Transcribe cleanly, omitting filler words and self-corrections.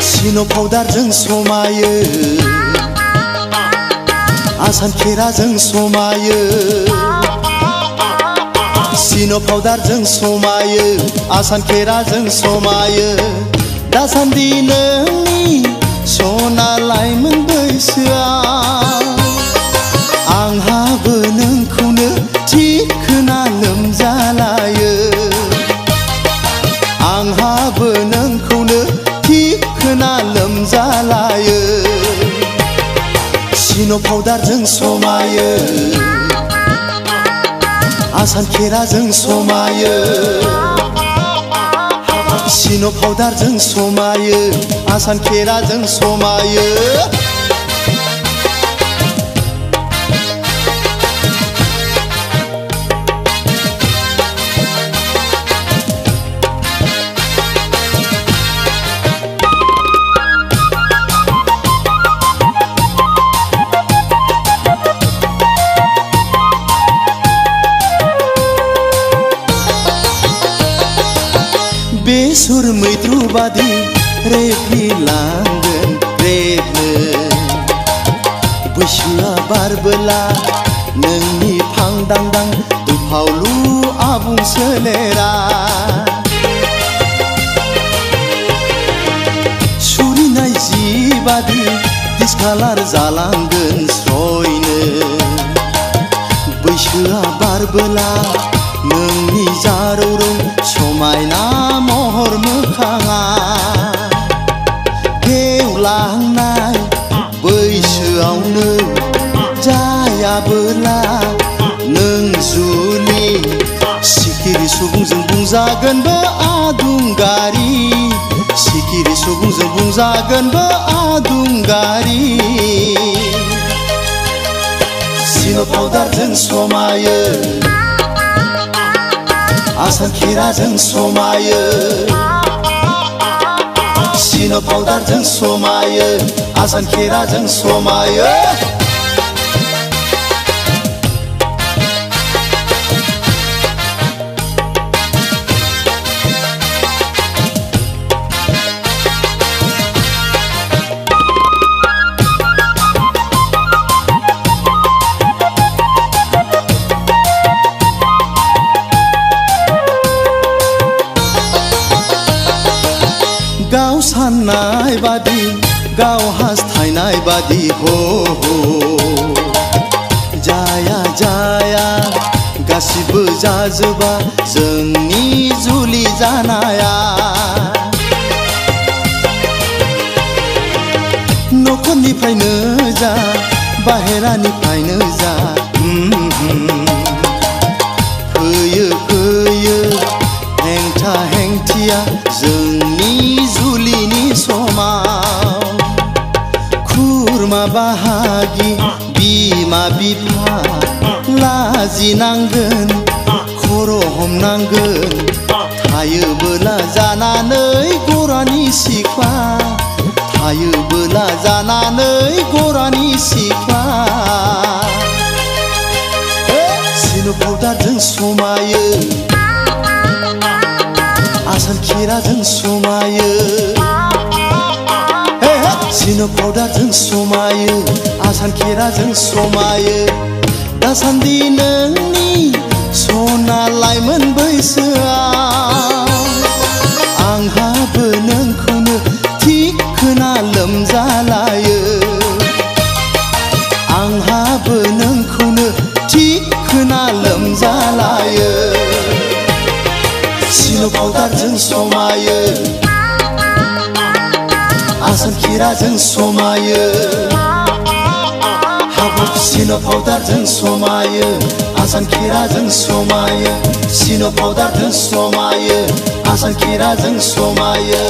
सिनो पाउडारजों समायो आसान खेराजों समायो सिनो पाउडारजों समायो आसान खेराजों समायो दासान्दि नोंनि सना लाइमोन बैसोआ आंहाबो नोंखौनो थिखोना लोमजालायो आंहाबो नोंखौनो थिखोना लोमजालायो सिनो पाउडारजों समायो आसान खेराजों समायो सिनो पाउडारजों समायो आसान खेराजों समायो बेसर मैद्रु बादि रेफिलांगोन रेबनो बैसोआ बारबोला नोंनि फांदांदां दुफावलु आबुं सोलेरा सुरिनाय जिबादि डिसकालार जालांगोन स्रयनो बैसोआ बारबोला नोंनि जारौरौ समायना महर मोखाङा गेवलांनाय बैसोआवनो जायाबोला नों जुलि सिखिरि सुबुंजों बुंजागोनबो आदुंगारि सिखिरि सुबुंजों बुंजागोनबो आदुंगारि सिनो पाउडारजों समायो आसान खेराजों समायो सिनो पाउडारजों समायो आसान खेराजों समायो गाव साननाय बादि गाव हास्थायनाय बादि हो जाया जाया गासिबो जाजोबा जोंनि जुलि जानाया नखरनिफ्रायनो जा बाहेरानिफ्रायनो जा फैयो फैयो हेंथा हेंथिया जोंनि जुलिनि समाव खुरमा बाहागि बिमा बिफा लाजिनांगोन खर' हमनांगोन थायोबोला जानानै गरानि सिख्ला थायोबोला जानानै गरानि सिख्ला सिनो पाउडारजों समायो आसान खेराजों समायो सिनो पाउडारजों समायो आसान खेराजों समायो दासान्दि नोंनि सना लाइमोन बैसोआ आंहाबो नोंखौनो थिखोना लोमजालायो आंहाबो नोंखौनो थिखोना लोमजालायो सिनो पाउडारजों समायो आसान खेराजों समायो हाबाब सिनो पाउडारजों समायो आसान खेराजों समायो सिनो पाउडारजों समायो आसान खेराजों समायो